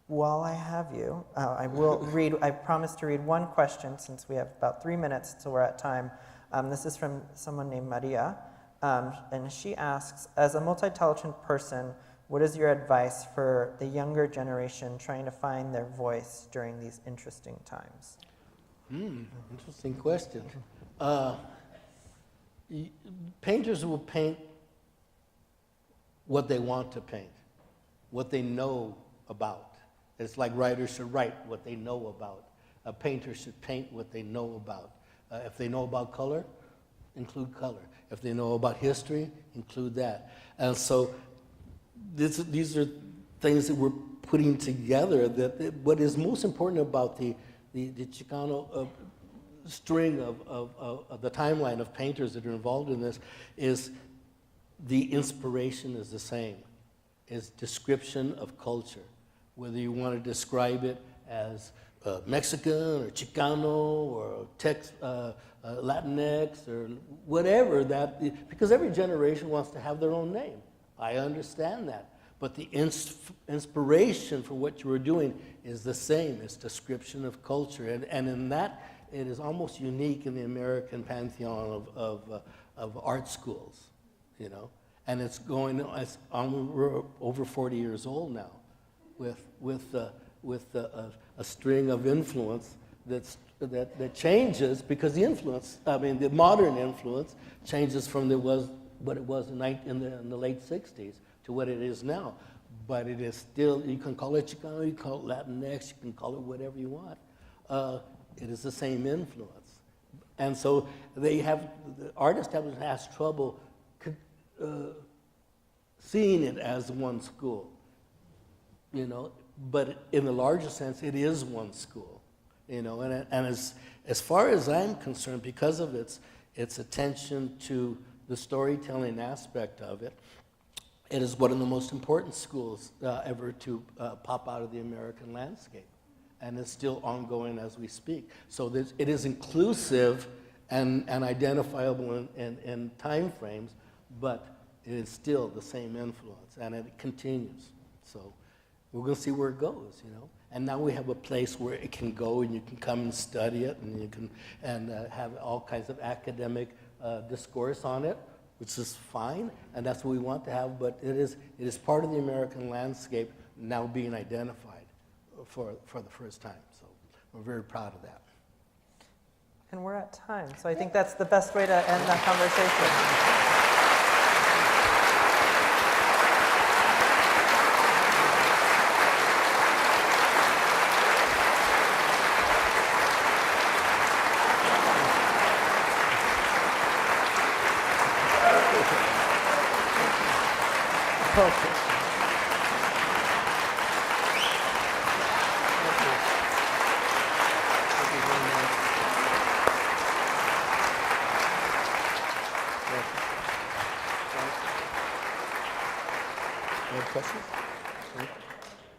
while I have you, I promised to read one question since we have about 3 minutes till we're at time. This is from someone named Maria, and she asks, as a multi-talented person, what is your advice for the younger generation trying to find their voice during these interesting times? Interesting question. Painters will paint what they want to paint, what they know about. It's like writers should write what they know about. A painter should paint what they know about. If they know about color, include color. If they know about history, include that. And so these are things that we're putting together. What is most important about the Chicano string of the timeline of painters that are involved in this is the inspiration is the same. It's description of culture. Whether you want to describe it as Mexican or Chicano or Latinx or whatever because every generation wants to have their own name. I understand that. But the inspiration for what you are doing is the same. It's description of culture. And in that, it is almost unique in the American pantheon of art schools, you know. And it's we're over 40 years old now with a string of influence that changes because the modern influence changes from what it was in the late 60s to what it is now. But it is still, you can call it Chicano, you can call it Latinx, you can call it whatever you want. It is the same influence. And so the art establishment has trouble seeing it as one school, you know, but in the larger sense, it is one school, you know, and as far as I'm concerned, because of its attention to the storytelling aspect of it, it is one of the most important schools ever to pop out of the American landscape. And it's still ongoing as we speak. So it is inclusive and identifiable in time frames, but it is still the same influence, and it continues. So We're going to see where it goes, you know. And now we have a place where it can go, and you can come and study it, and you can have all kinds of academic discourse on it, which is fine, and that's what we want to have. But it is part of the American landscape now being identified for the first time. So we're very proud of that. And we're at time, so I think that's the best way to end that conversation.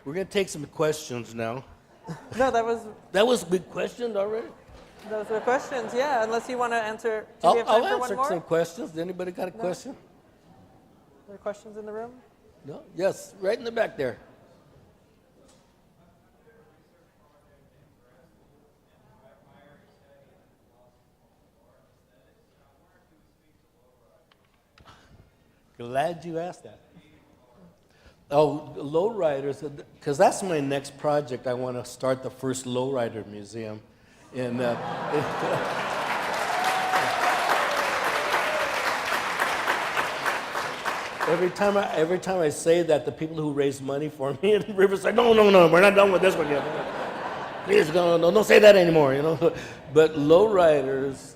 We're going to take some questions now. No, that was big questions already? Those were questions, yeah, unless you want to answer. I'll for one answer more? some questions. Anybody got a question? Are there questions in the room? No? Yes, right in the back there. Glad you asked that. Oh, lowriders, because that's my next project. I want to start the first lowrider museum. Every time I say that, the people who raise money for me in Riverside, no, we're not done with this one yet. Please, don't say that anymore, you know. But lowriders,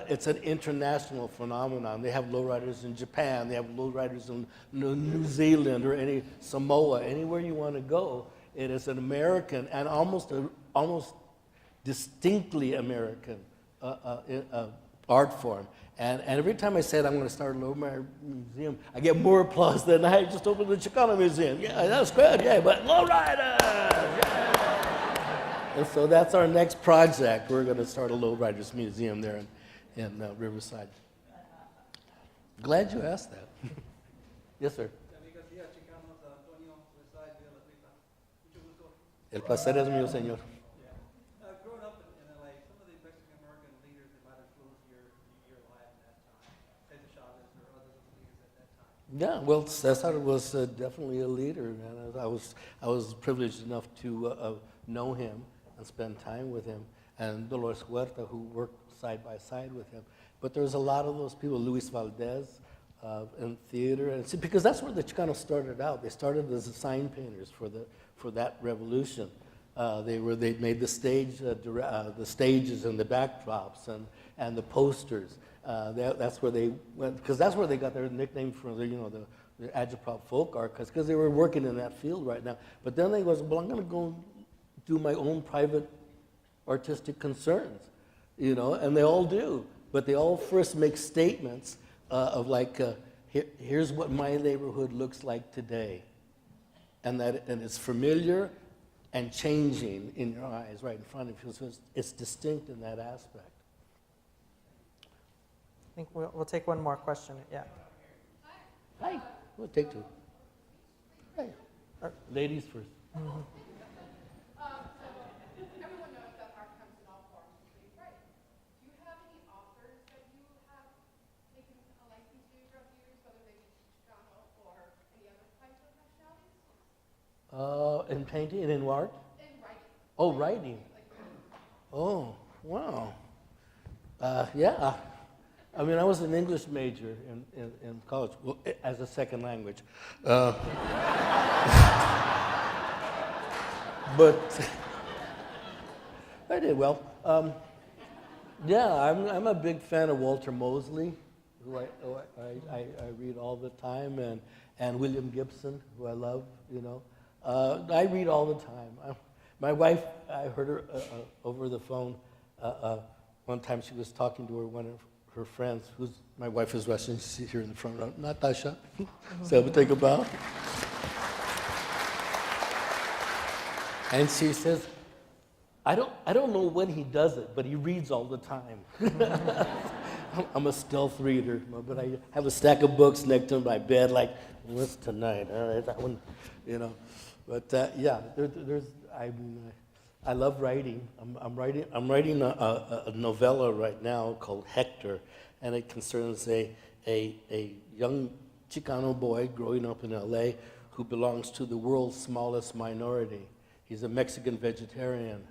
it's an international phenomenon. They have lowriders in Japan, they have lowriders in New Zealand or Samoa, anywhere you want to go. It is an American and almost distinctly American art form. And every time I said I'm going to start a lowrider museum, I get more applause than I just opened the Chicano Museum. Yeah, that's good, yeah, but lowriders! Yeah. And so that's our next project. We're going to start a lowriders museum there in Riverside. Glad you asked that. Yes, sir. El placer es mío, señor. Growing up in LA, some of the Mexican-American leaders that might have influenced your life at that time, Cesar Chavez or other leaders at that time. Yeah, well, Cesar was definitely a leader, man. I was privileged enough to know him and spend time with him, and Dolores Huerta, who worked side by side with him. But there's a lot of those people, Luis Valdez, in theater, and see, because that's where the Chicanos started out. They started as sign painters for that revolution. They made the stage, the stages and the backdrops and the posters. That's where they went, because that's where they got their nickname from. The agitprop folk art, because they were working in that field right now. But then they goes, well, I'm going to go do my own private artistic concerns, you know, and they all do. But they all first make statements of like, here's what my neighborhood looks like today. And it's familiar and changing in your eyes right in front of you. So it's distinct in that aspect. I think we'll take one more question, yeah. Hi. We'll take two. Hi. Ladies first. Everyone knows that art comes in all forms, including writing. Do you have any authors that you have taken a liking to throughout the years, whether they be Chicano or any other types of nationalities? In painting and in art? In writing. Oh, writing. Oh, wow. Yeah. I mean, I was an English major in college, well, as a second language. But I did well. Yeah, I'm a big fan of Walter Mosley, who I read all the time, and William Gibson, who I love, you know. I read all the time. My wife, I heard her over the phone one time. She was talking to one of her friends, my wife is Russian. She's here in the front row, Natasha. So take a bow. And she says, I don't know when he does it, but he reads all the time. I'm a stealth reader, but I have a stack of books next to my bed, like, what's tonight? All right, that one, you know. But yeah, I love writing. I'm writing a novella right now called Hector, and it concerns a young Chicano boy growing up in LA who belongs to the world's smallest minority. He's a Mexican vegetarian.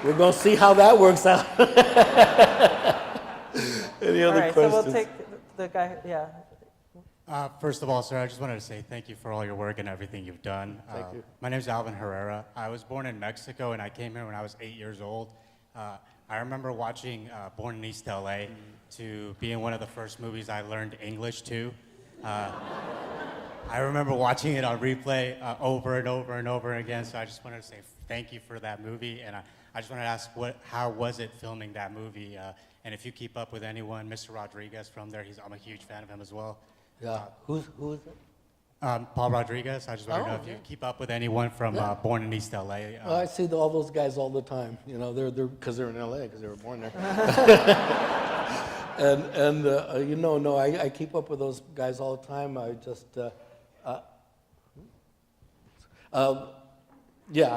We're going to see how that works out. Any other All right, questions? so we'll take the guy, yeah. First of all, sir, I just wanted to say thank you for all your work and everything you've done. Thank you. My name is Alvin Herrera. I was born in Mexico, and I came here when I was 8 years old. I remember watching Born in East LA to be in one of the first movies I learned English to. I remember watching it on replay over and over and over again, so I just wanted to say thank you for that movie, and I just wanted to ask, how was it filming that movie? And if you keep up with anyone, Mr. Rodriguez from there, I'm a huge fan of him as well. Yeah, who is it? Paul Rodriguez. I just want to know if you keep up with anyone from Born in East LA. Well, I see all those guys all the time. You know, they're because they're in LA because they were born there. and you know, no, I keep up with those guys all the time. I just, yeah,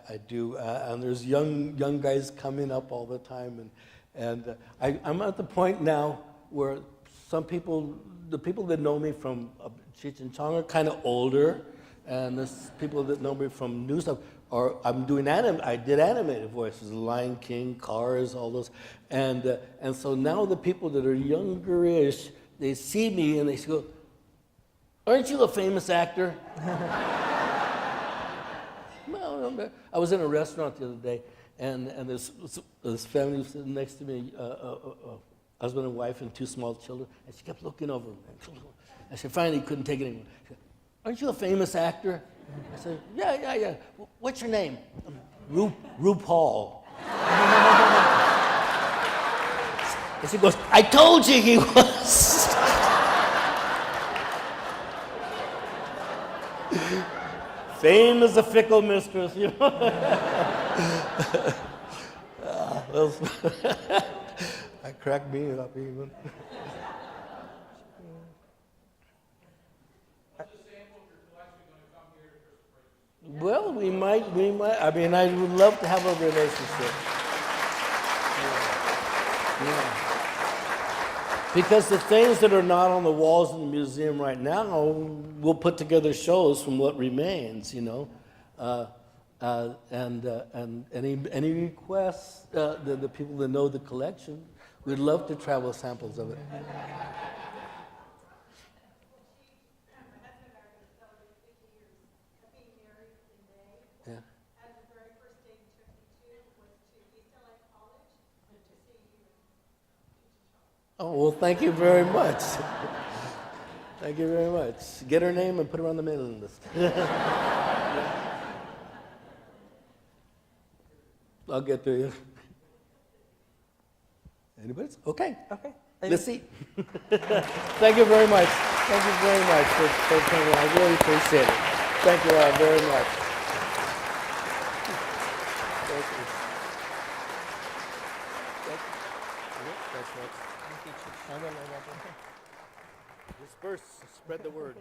I do. And there's young guys coming up all the time, and I'm at the point now where some people, the people that know me from Cheech and Chong are kind of older, and the people that know me from new stuff are, I did animated voices, Lion King, Cars, all those, and so now the people that are younger-ish, they see me and they go, "Aren't you a famous actor?" No, I was in a restaurant the other day, and this family was sitting next to me, husband and wife and two small children, and she kept looking over me. And she finally couldn't take it anymore. She said, "Aren't you a famous actor?" I said, Yeah. What's your name? RuPaul. And she goes, "I told you he was." Fame is a fickle mistress, you know. That cracked me up even. Well, we might. I mean, I would love to have a relationship. Yeah. Because the things that are not on the walls in the museum right now, we'll put together shows from what remains, you know. And any requests, the people that know the collection, we'd love to travel samples of it. Oh, well, thank you very much. Thank you very much. Get her name and put her on the mailing list. I'll get to you. Anybody? Okay. Okay. Let's see. Thank you very much. Thank you very much for coming. I really appreciate it. Thank you all very much. Thank you. That's right. Disperse, spread the word.